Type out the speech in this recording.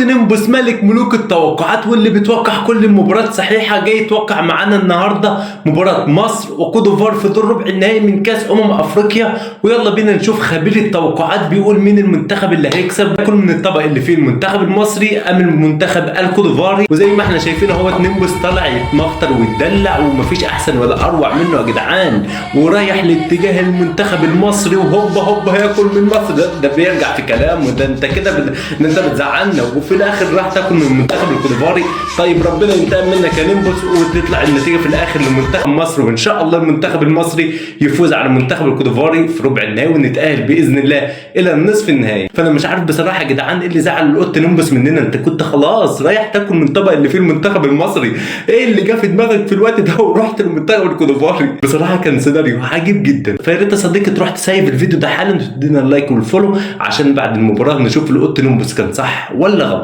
اوضه نيمبوس ملك ملوك التوقعات واللي بيتوقع كل المباريات صحيحه جاي يتوقع معانا النهارده مباراه مصر وكودوفار في دور ربع النهائي من كاس افريقيا. ويلا بينا نشوف خبير التوقعات بيقول مين المنتخب اللي هيكسب، ياكل من الطبق اللي فيه المنتخب المصري ام المنتخب الكودوفاري. وزي ما احنا شايفين اهوت نيمبوس طالع يتمخطر ويتدلع ومفيش احسن ولا اروع منه يا جدعان، ورايح لاتجاه المنتخب المصري وهوبا هوبا هياكل من مصر. ده بيرجع في كلامه، ده انت كده انت بتزعلنا وفي الاخر راح تاكل من المنتخب الكودوفاري. طيب ربنا ينتقم منك يا نيمبوس وتطلع النتيجه في الاخر لمنتخب مصر، وان شاء الله المنتخب المصري يفوز على المنتخب الكودوفاري في ربع النهائي ونتاهل باذن الله الى النصف النهائي. فانا مش عارف بصراحه يا جدعان ايه اللي زعل القط نيمبوس مننا. انت كنت خلاص رايح تاكل من الطبق اللي فيه المنتخب المصري، ايه اللي جه في دماغك في الوقت ده ورحت للمنتخب الكودوفاري؟ بصراحه كان سيناريو عجيب جدا. فيا ريت يا صديقي تروح تسيب الفيديو ده حالا وتدينا اللايك والفولو عشان بعد المباراه نشوف القط نيمبوس كان صح ولا غلط.